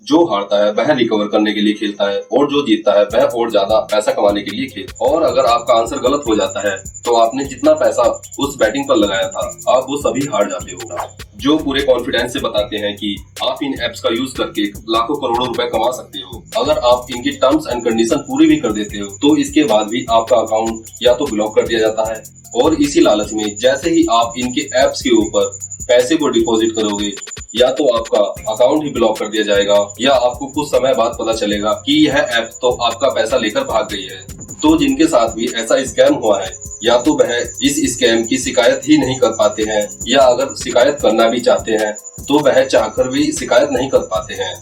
जो हारता है वह रिकवर करने के लिए खेलता है और जो जीतता है वह और ज्यादा पैसा कमाने के लिए खेलता है। और अगर आपका आंसर गलत हो जाता है तो आपने जितना पैसा उस बैटिंग पर लगाया था आप वो सभी हार जाते हो। जो पूरे कॉन्फिडेंस से बताते हैं कि आप इन एप्स का यूज करके लाखों करोड़ों रुपए कमा सकते हो। अगर आप इनकी टर्म्स एंड कंडीशन पूरी भी कर देते हो तो इसके बाद भी आपका अकाउंट या तो ब्लॉक कर दिया जाता है। और इसी लालच में जैसे ही आप इनके एप्स के ऊपर पैसे को डिपॉजिट करोगे या तो आपका अकाउंट ही ब्लॉक कर दिया जाएगा या आपको कुछ समय बाद पता चलेगा कि यह ऐप तो आपका पैसा लेकर भाग गई है। तो जिनके साथ भी ऐसा स्कैम हुआ है या तो वह इस स्कैम की शिकायत ही नहीं कर पाते हैं या अगर शिकायत करना भी चाहते हैं तो वह चाहकर भी शिकायत नहीं कर पाते हैं।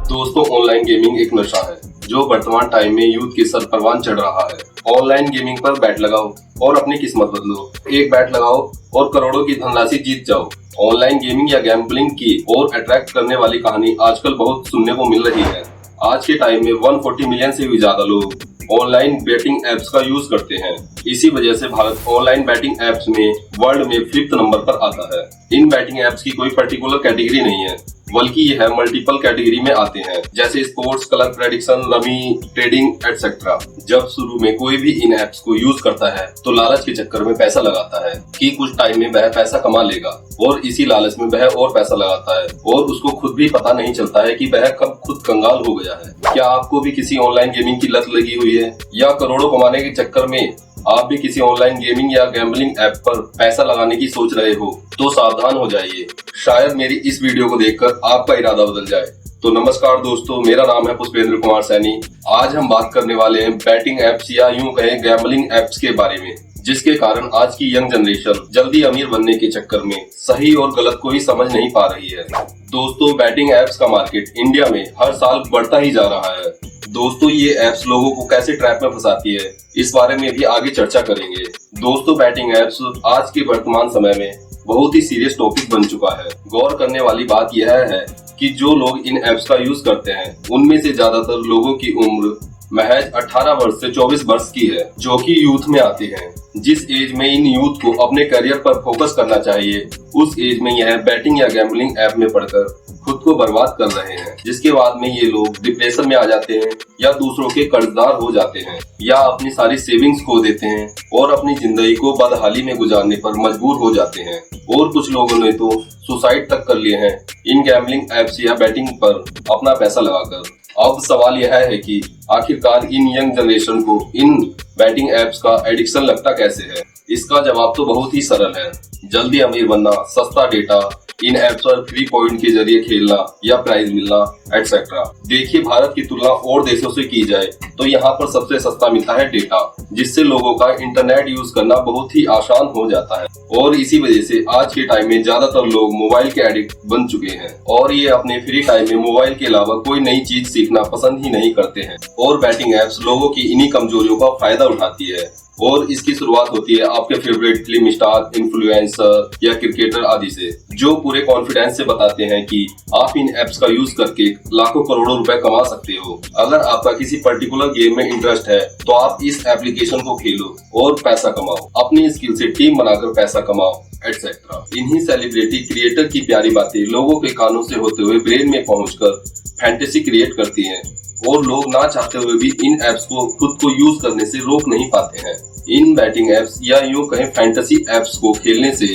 दोस्तों, ऑनलाइन गेमिंग एक नशा है जो वर्तमान टाइम में यूथ के सर परवान चढ़ रहा है। ऑनलाइन गेमिंग पर बैट लगाओ और अपनी किस्मत बदलो। एक बैट लगाओ और करोड़ों की धनराशि जीत जाओ। ऑनलाइन गेमिंग या गैम्बलिंग की ओर अट्रैक्ट करने वाली कहानी आजकल बहुत सुनने को मिल रही है। आज के टाइम में 140 मिलियन से भी ज्यादा लोग ऑनलाइन बैटिंग एप्स का यूज करते हैं। इसी वजह से भारत ऑनलाइन बैटिंग एप्स में वर्ल्ड में 5th नंबर पर आता है। इन बैटिंग एप्स की कोई पर्टिकुलर कैटेगरी नहीं है बल्कि यह मल्टीपल कैटेगरी में आते हैं जैसे sports, colour prediction, rummy, trading etcetera. जब शुरू में कोई भी इन एप्स को यूज करता है तो लालच के चक्कर में पैसा लगाता है कि कुछ टाइम में वह पैसा कमा लेगा और इसी लालच में वह और पैसा लगाता है और उसको खुद भी पता नहीं चलता है कि वह कब खुद कंगाल हो गया है। क्या आपको भी किसी ऑनलाइन गेमिंग की लत लगी हुई है या करोड़ों कमाने के चक्कर में आप भी किसी ऑनलाइन गेमिंग या गैम्बलिंग ऐप पर पैसा लगाने की सोच रहे हो तो सावधान हो जाइए। शायद मेरी इस वीडियो को देखकर आपका इरादा बदल जाए। तो नमस्कार दोस्तों, मेरा नाम है पुष्पेंद्र कुमार सैनी। आज हम बात करने वाले हैं बैटिंग एप्स या यूं कहें गैम्बलिंग एप्स के बारे में, जिसके कारण आज की यंग जनरेशन जल्दी अमीर बनने के चक्कर में सही और गलत को ही समझ नहीं पा रही है। दोस्तों, बैटिंग एप्स का मार्केट इंडिया में हर साल बढ़ता ही जा रहा है। दोस्तों, ये एप्स लोगों को कैसे ट्रैप में फंसाती है इस बारे में भी आगे चर्चा करेंगे। दोस्तों, बैटिंग एप्स आज के वर्तमान समय में बहुत ही सीरियस टॉपिक बन चुका है। गौर करने वाली बात यह है कि जो लोग इन एप्स का यूज करते हैं उनमें से ज्यादातर लोगों की उम्र महज 18 वर्ष से 24 वर्ष की है, जो कि यूथ में आते हैं। जिस एज में इन यूथ को अपने करियर पर फोकस करना चाहिए उस एज में यह बैटिंग या गैम्बलिंग ऐप में पड़कर खुद को बर्बाद कर रहे हैं, जिसके बाद में ये लोग डिप्रेशन में आ जाते हैं या दूसरों के कर्जदार हो जाते हैं या अपनी सारी सेविंग्स खो देते हैं और अपनी जिंदगी को बदहाली में गुजारने पर मजबूर हो जाते हैं। और कुछ लोगों ने तो सुसाइड तक कर लिए हैं इन गैम्बलिंग एप्स या बैटिंग पर अपना पैसा लगाकर। अब सवाल यह है कि आखिरकार इन यंग जनरेशन को इन बैटिंग एप्स का एडिक्शन लगता कैसे है। इसका जवाब तो बहुत ही सरल है, जल्दी अमीर बनना, सस्ता डेटा, इन एप्स पर फ्री पॉइंट के जरिए खेलना या प्राइज मिलना एटसेट्रा। देखिए, भारत की तुलना और देशों से की जाए तो यहाँ पर सबसे सस्ता मिलता है डेटा, जिससे लोगों का इंटरनेट यूज करना बहुत ही आसान हो जाता है। और इसी वजह से आज के टाइम में ज्यादातर लोग मोबाइल के एडिक्ट बन चुके हैं और ये अपने फ्री टाइम में मोबाइल के अलावा कोई नई चीज सीखना पसंद ही नहीं करते हैं। और बैटिंग एप्स लोगों की इन्हीं कमजोरियों का फायदा उठाती है और इसकी शुरुआत होती है आपके फेवरेट फिल्म स्टार, इन्फ्लुएंसर या क्रिकेटर आदि से, जो पूरे कॉन्फिडेंस से बताते हैं कि आप इन एप्स का यूज करके लाखों करोड़ों रुपए कमा सकते हो। अगर आपका किसी पर्टिकुलर गेम में इंटरेस्ट है तो आप इस एप्लीकेशन को खेलो और पैसा कमाओ, अपनी स्किल से टीम बनाकर पैसा कमाओ एटसेट्रा। इन्हीं सेलिब्रिटी क्रिएटर की प्यारी बातें लोगों के कानों से होते हुए ब्रेन में पहुंचकर फैंटेसी क्रिएट करती हैं और लोग ना चाहते हुए भी इन एप्स को खुद को यूज करने से रोक नहीं पाते हैं। इन बैटिंग एप्स या यूं कहें फैंटेसी एप्स को खेलने से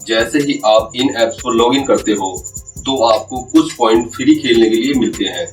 जैसे ही आप इन एप्स पर लॉग इन करते हो तो आपको कुछ पॉइंट फ्री खेलने के लिए मिलते हैं,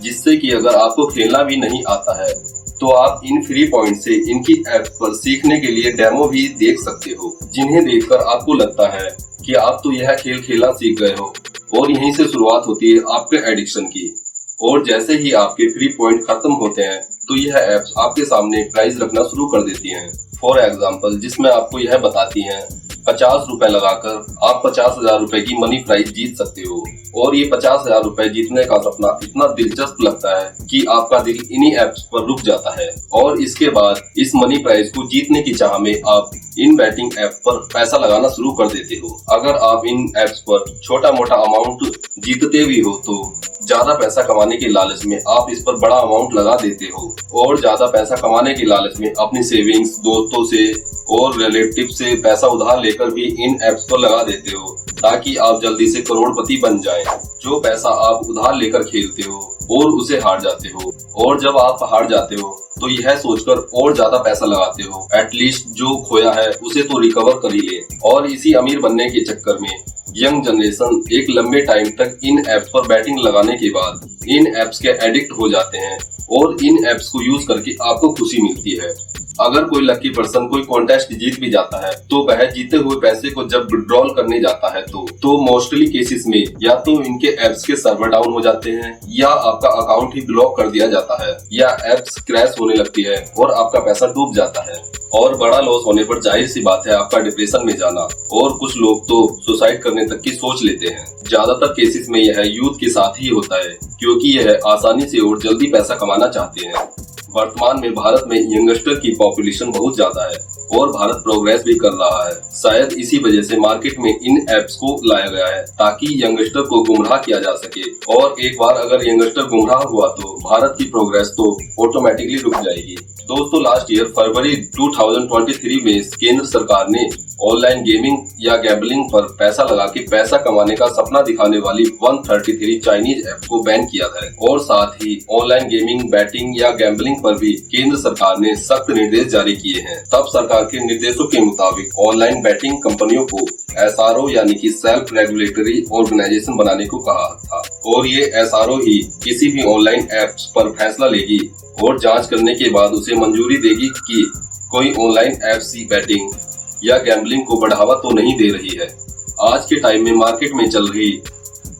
जिससे कि अगर आपको खेलना भी नहीं आता है तो आप इन फ्री पॉइंट से इनकी ऐप पर सीखने के लिए डेमो भी देख सकते हो, जिन्हें देखकर आपको लगता है कि आप तो यह खेल खेलना सीख गए हो। और यहीं से शुरुआत होती है आपके एडिक्शन की। और जैसे ही आपके फ्री पॉइंट खत्म होते हैं तो यह एप्स आपके सामने प्राइज रखना शुरू कर देती हैं। फॉर एग्जाम्पल, जिसमें आपको यह बताती हैं 50 रुपए लगाकर आप 50,000 रुपए की मनी प्राइज जीत सकते हो। और ये 50,000 रुपए जीतने का सपना इतना दिलचस्प लगता है कि आपका दिल इन्हीं एप्स पर रुक जाता है और इसके बाद इस मनी प्राइज को जीतने की चाह में आप इन बैटिंग ऐप पर पैसा लगाना शुरू कर देते हो। अगर आप इन एप्स पर छोटा मोटा अमाउंट जीतते भी हो तो ज्यादा पैसा कमाने के लालच में आप इस पर बड़ा अमाउंट लगा देते हो और ज्यादा पैसा कमाने की लालच में अपनी सेविंग्स दोस्तों से और रिलेटिव से पैसा उधार लेकर भी इन एप्स पर लगा देते हो ताकि आप जल्दी से करोड़पति बन जाएं। जो पैसा आप उधार लेकर खेलते हो और उसे हार जाते हो, और जब आप हार जाते हो तो यह सोचकर और ज्यादा पैसा लगाते हो एटलीस्ट जो खोया है उसे तो रिकवर कर ही ले। और इसी अमीर बनने के चक्कर में यंग जनरेशन एक लंबे टाइम तक इन एप्स पर बैटिंग लगाने के बाद इन एप्स के एडिक्ट हो जाते हैं और इन एप्स को यूज करके आपको खुशी मिलती है। अगर कोई लकी पर्सन कोई कॉन्टेस्ट जीत भी जाता है तो वह जीते हुए पैसे को जब विड्रॉल करने जाता है तो मोस्टली केसेस में या तो इनके एप्स के सर्वर डाउन हो जाते हैं या आपका अकाउंट ही ब्लॉक कर दिया जाता है या एप्स क्रैश होने लगती है और आपका पैसा डूब जाता है। और बड़ा लॉस होने पर जाहिर सी बात है आपका डिप्रेशन में जाना, और कुछ लोग तो सुसाइड करने तक की सोच लेते हैं। ज्यादातर केसेस में यह यूथ के साथ ही होता है क्योंकि यह आसानी से और जल्दी पैसा कमाना चाहते हैं। वर्तमान में भारत में यंगस्टर की पॉपुलेशन बहुत ज्यादा है और भारत प्रोग्रेस भी कर रहा है। शायद इसी वजह से मार्केट में इन एप्स को लाया गया है ताकि यंगस्टर को गुमराह किया जा सके, और एक बार अगर यंगस्टर गुमराह हुआ तो भारत की प्रोग्रेस तो ऑटोमेटिकली रुक जाएगी। दोस्तों, लास्ट ईयर फरवरी 2023 में केंद्र सरकार ने ऑनलाइन गेमिंग या गैम्बलिंग पर पैसा लगा के पैसा कमाने का सपना दिखाने वाली 133 चाइनीज ऐप को बैन किया है, और साथ ही ऑनलाइन गेमिंग, बैटिंग या गैम्बलिंग पर भी केंद्र सरकार ने सख्त निर्देश जारी किए हैं। तब सरकार के निर्देशों के मुताबिक ऑनलाइन बैटिंग कंपनियों को SRO यानी कि सेल्फ रेगुलेटरी ऑर्गेनाइजेशन बनाने को कहा था, और ये SRO ही किसी भी ऑनलाइन ऐप्स पर फैसला लेगी और जांच करने के बाद उसे मंजूरी देगी कि कोई ऑनलाइन ऐप्स बैटिंग या गैम्बलिंग को बढ़ावा तो नहीं दे रही है। आज के टाइम में मार्केट में चल रही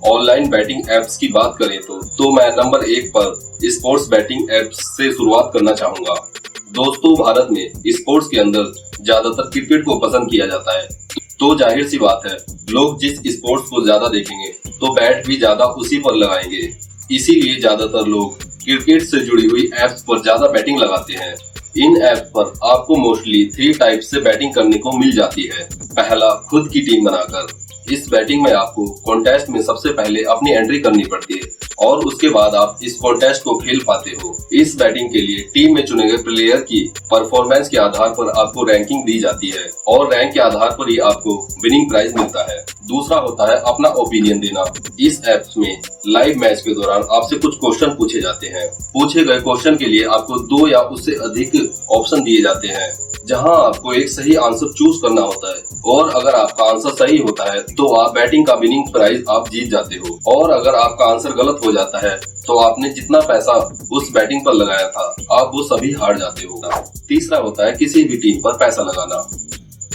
ऑनलाइन बैटिंग एप्स की बात करें तो मैं नंबर 1 पर स्पोर्ट्स बैटिंग एप्स से शुरुआत करना चाहूंगा। दोस्तों, भारत में स्पोर्ट्स के अंदर ज्यादातर क्रिकेट को पसंद किया जाता है, तो जाहिर सी बात है लोग जिस स्पोर्ट्स को ज्यादा देखेंगे तो बैट भी ज्यादा उसी पर लगाएंगे। इसीलिए ज्यादातर लोग क्रिकेट से जुड़ी हुई एप्स पर ज्यादा बैटिंग लगाते हैं। इन ऐप पर आपको मोस्टली 3 टाइप से बैटिंग करने को मिल जाती है। पहला, खुद की टीम बनाकर। इस बैटिंग में आपको कॉन्टेस्ट में सबसे पहले अपनी एंट्री करनी पड़ती है और उसके बाद आप इस कॉन्टेस्ट को खेल पाते हो। इस बैटिंग के लिए टीम में चुने गए प्लेयर की परफॉर्मेंस के आधार पर आपको रैंकिंग दी जाती है और रैंक के आधार पर ही आपको विनिंग प्राइज मिलता है। दूसरा होता है अपना ओपिनियन देना। इस ऐप्स में लाइव मैच के दौरान आपसे कुछ क्वेश्चन पूछे जाते हैं। पूछे गए क्वेश्चन के लिए आपको 2 या उससे अधिक ऑप्शन दिए जाते हैं जहां आपको एक सही आंसर चूज करना होता है, और अगर आपका आंसर सही होता है तो आप बैटिंग का विनिंग प्राइज आप जीत जाते हो, और अगर आपका आंसर गलत हो जाता है तो आपने जितना पैसा उस बैटिंग पर लगाया था आप वो सभी हार जाते हो। तीसरा होता है किसी भी टीम पर पैसा लगाना।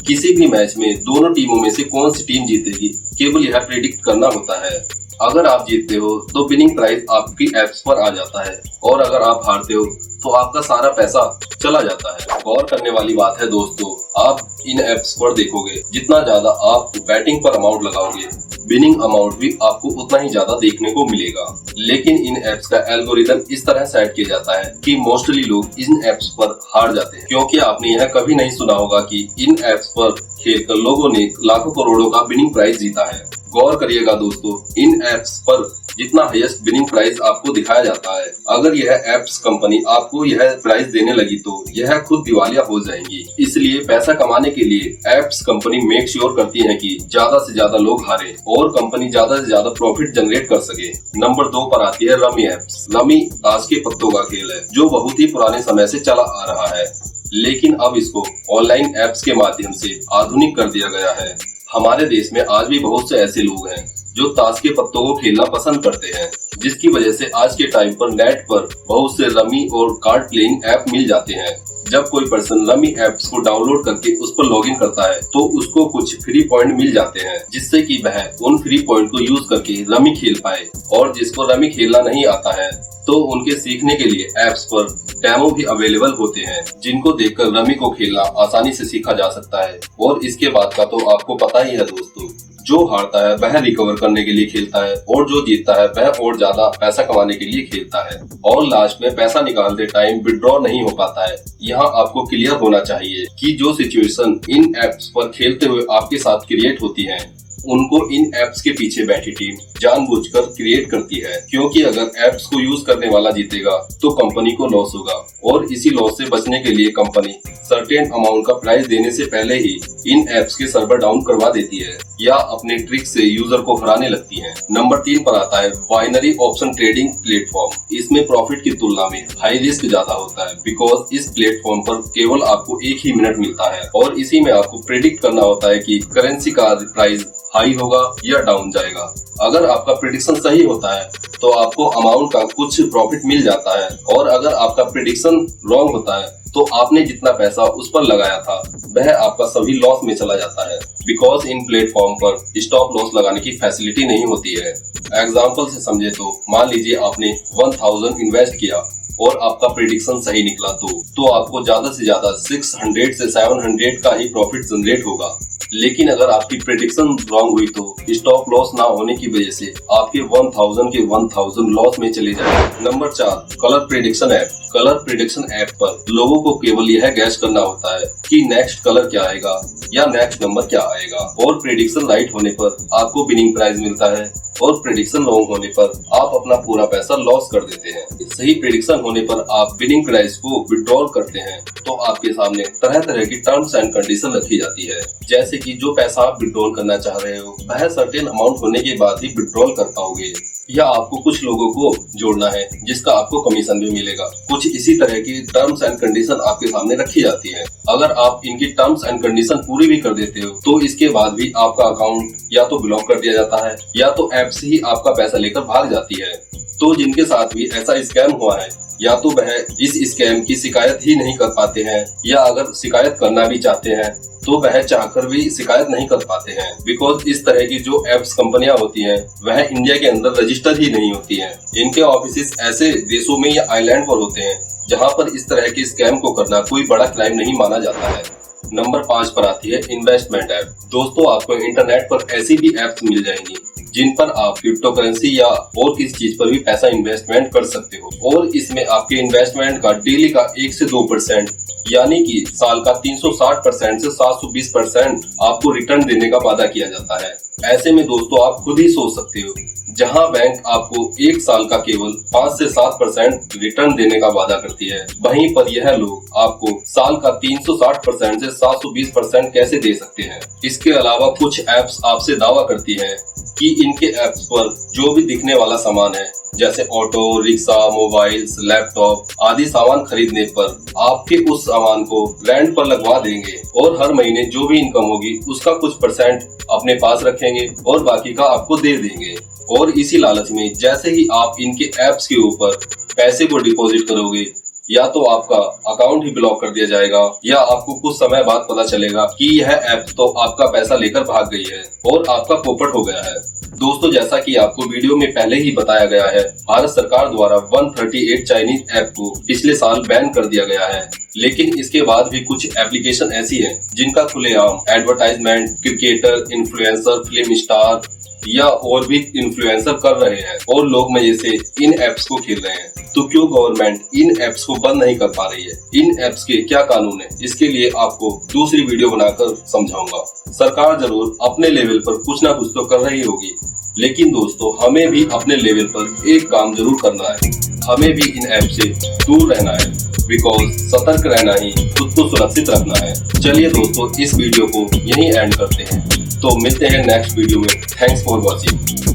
किसी भी मैच में दोनों टीमों में से कौन सी टीम जीतेगी केवल यह प्रेडिक्ट करना होता है। अगर आप जीतते हो तो विनिंग प्राइज आपकी एप्स पर आ जाता है, और अगर आप हारते हो तो आपका सारा पैसा चला जाता है। गौर करने वाली बात है दोस्तों, आप इन एप्स पर देखोगे जितना ज्यादा आप बैटिंग पर अमाउंट लगाओगे विनिंग अमाउंट भी आपको उतना ही ज्यादा देखने को मिलेगा। लेकिन इन एप्स का एल्गोरिदम इस तरह सेट किया जाता है कि मोस्टली लोग इन एप्स पर हार जाते हैं, क्योंकि आपने यह कभी नहीं सुना होगा कि इन एप्स पर खेलकर लोगों ने लाखों करोड़ों का विनिंग प्राइज जीता है। गौर करिएगा दोस्तों, इन एप्स पर जितना हाईएस्ट विनिंग प्राइज आपको दिखाया जाता है, अगर यह एप्स कंपनी आपको यह प्राइज देने लगी तो यह खुद दिवालिया हो जाएंगी। इसलिए पैसा कमाने के लिए एप्स कंपनी मेक श्योर करती है कि ज्यादा से ज्यादा लोग हारें और कंपनी ज्यादा से ज्यादा प्रॉफिट जनरेट कर सके। नंबर 2 पर आती है रमी एप्स। रमी ताश के पत्तों का खेल है जो बहुत ही पुराने समय से चला आ रहा है, लेकिन अब इसको ऑनलाइन एप्स के माध्यम से आधुनिक कर दिया गया है। हमारे देश में आज भी बहुत से ऐसे लोग हैं जो ताश के पत्तों को खेलना पसंद करते हैं, जिसकी वजह से आज के टाइम पर नेट पर बहुत से रमी और कार्ड प्लेइंग ऐप मिल जाते हैं। जब कोई पर्सन रमी ऐप्स को डाउनलोड करके उस पर लॉगिन करता है तो उसको कुछ फ्री पॉइंट मिल जाते हैं, जिससे कि वह उन फ्री पॉइंट को यूज करके रमी खेल पाए। और जिसको रमी खेलना नहीं आता है तो उनके सीखने के लिए ऐप्स पर डेमो भी अवेलेबल होते हैं, जिनको देखकर रमी को खेलना आसानी से सीखा जा सकता है। और इसके बाद का तो आपको पता ही है दोस्तों, जो हारता है वह रिकवर करने के लिए खेलता है और जो जीतता है वह और ज्यादा पैसा कमाने के लिए खेलता है, और लास्ट में पैसा निकालते टाइम विड्रॉ नहीं हो पाता है। यहाँ आपको क्लियर होना चाहिए कि जो सिचुएशन इन एप्स पर खेलते हुए आपके साथ क्रिएट होती है उनको इन एप्स के पीछे बैठी टीम जानबूझकर क्रिएट करती है, क्योंकि अगर एप्स को यूज करने वाला जीतेगा तो कंपनी को लॉस होगा और इसी लॉस से बचने के लिए कंपनी सर्टेन अमाउंट का प्राइस देने से पहले ही इन एप्स के सर्वर डाउन करवा देती है या अपने ट्रिक से यूजर को हराने लगती है। नंबर 3 पर आता है बाइनरी ऑप्शन ट्रेडिंग प्लेटफॉर्म। इसमें प्रॉफिट की तुलना में हाई रिस्क ज्यादा होता है, बिकॉज इस प्लेटफॉर्म पर केवल आपको 1 ही मिनट मिलता है और इसी में आपको प्रेडिक्ट करना होता है कि करेंसी का प्राइस हाई होगा या डाउन जाएगा। अगर आपका प्रेडिक्शन सही होता है तो आपको अमाउंट का कुछ प्रॉफिट मिल जाता है और अगर आपका प्रेडिक्शन रॉन्ग होता है तो आपने जितना पैसा उस पर लगाया था वह आपका सभी लॉस में चला जाता है, बिकॉज इन प्लेटफॉर्म पर स्टॉप लॉस लगाने की फैसिलिटी नहीं होती है। एग्जाम्पल से समझे तो मान लीजिए आपने 1000 इन्वेस्ट किया और आपका प्रेडिक्शन सही निकला तो आपको ज्यादा से ज्यादा 600 से 700 का ही प्रॉफिट जनरेट होगा। लेकिन अगर आपकी प्रेडिक्शन रॉन्ग हुई तो स्टॉप लॉस ना होने की वजह से आपके 1000 के 1000 लॉस में चले जाएंगे। Number 4, colour prediction app. Colour prediction app पर लोगों को केवल यह गैस करना होता है कि नेक्स्ट कलर क्या आएगा या नेक्स्ट नंबर क्या आएगा और प्रेडिक्शन राइट होने पर आपको विनिंग प्राइज मिलता है और प्रेडिक्शन रॉन्ग होने पर आप अपना पूरा पैसा लॉस कर देते हैं। सही प्रेडिक्शन होने पर आप विनिंग प्राइस को विड्रॉल करते हैं तो आपके सामने तरह तरह की टर्म्स एंड कंडीशन रखी जाती है, जैसे कि जो पैसा आप विड्रॉल करना चाह रहे हो वह सर्टेन अमाउंट होने के बाद ही विड्रॉल कर पाओगे, या आपको कुछ लोगों को जोड़ना है जिसका आपको कमीशन भी मिलेगा। कुछ इसी तरह की टर्म्स एंड कंडीशन आपके सामने रखी जाती है। अगर आप इनकी टर्म्स एंड कंडीशन पूरी भी कर देते हो तो इसके बाद भी आपका अकाउंट या तो ब्लॉक कर दिया जाता है या तो ऐप से ही आपका पैसा लेकर भाग जाती है। तो जिनके साथ भी ऐसा स्कैम हुआ है या तो वह इस स्कैम की शिकायत ही नहीं कर पाते हैं या अगर शिकायत करना भी चाहते हैं तो वह चाहकर भी शिकायत नहीं कर पाते हैं, बिकॉज इस तरह की जो एप्स कंपनियां होती हैं वह इंडिया के अंदर रजिस्टर ही नहीं होती हैं। इनके ऑफिस ऐसे देशों में या आइलैंड पर होते हैं जहां पर इस तरह के स्कैम को करना कोई बड़ा क्राइम नहीं माना जाता है। नंबर 5 पर आती है इन्वेस्टमेंट ऐप। दोस्तों, आपको इंटरनेट पर ऐसी भी एप्स मिल जाएंगी जिन पर आप क्रिप्टो करेंसी या और किसी चीज पर भी पैसा इन्वेस्टमेंट कर सकते हो और इसमें आपके इन्वेस्टमेंट का डेली का 1 से 2% यानी कि साल का 360% से 720% आपको रिटर्न देने का वादा किया जाता है। ऐसे में दोस्तों आप खुद ही सोच सकते हो, जहां बैंक आपको 1 साल का केवल 5 से 7% रिटर्न देने का वादा करती है, वहीं पर यह लोग आपको साल का 360% से 720% कैसे दे सकते हैं। इसके अलावा कुछ एप्स आपसे दावा करती हैं कि इनके एप्स पर जो भी दिखने वाला सामान है, जैसे ऑटो रिक्शा, मोबाइल्स, लैपटॉप आदि सामान खरीदने पर आपके उस सामान को रेंट पर लगवा देंगे और हर महीने जो भी इनकम होगी उसका कुछ परसेंट अपने पास रखेंगे और बाकी का आपको दे देंगे। और इसी लालच में जैसे ही आप इनके एप्स के ऊपर पैसे को डिपॉजिट करोगे या तो आपका अकाउंट ही ब्लॉक कर दिया जाएगा या आपको कुछ समय बाद पता चलेगा कि यह ऐप तो आपका पैसा लेकर भाग गई है और आपका पोपट हो गया है। दोस्तों, जैसा कि आपको वीडियो में पहले ही बताया गया है, भारत सरकार द्वारा 138 चाइनीज ऐप को पिछले साल बैन कर दिया गया है, लेकिन इसके बाद भी कुछ एप्लीकेशन ऐसी हैं जिनका खुलेआम advertisement cricketer, influencer, film star या और भी इन्फ्लुएंसर कर रहे हैं और लोग मजे से इन एप्स को खेल रहे हैं। तो क्यों गवर्नमेंट इन एप्स को बंद नहीं कर पा रही है? इन एप्स के क्या कानून है, इसके लिए आपको दूसरी वीडियो बनाकर समझाऊंगा। सरकार जरूर अपने लेवल पर कुछ ना कुछ तो कर रही होगी, लेकिन दोस्तों हमें भी अपने लेवल पर एक काम जरूर करना है, हमें भी इन ऐप से दूर रहना है, बिकॉज सतर्क रहना ही खुद को सुरक्षित रखना है। चलिए दोस्तों, इस वीडियो को यहीं एंड करते हैं, तो मिलते हैं नेक्स्ट वीडियो में। Thanks for watching.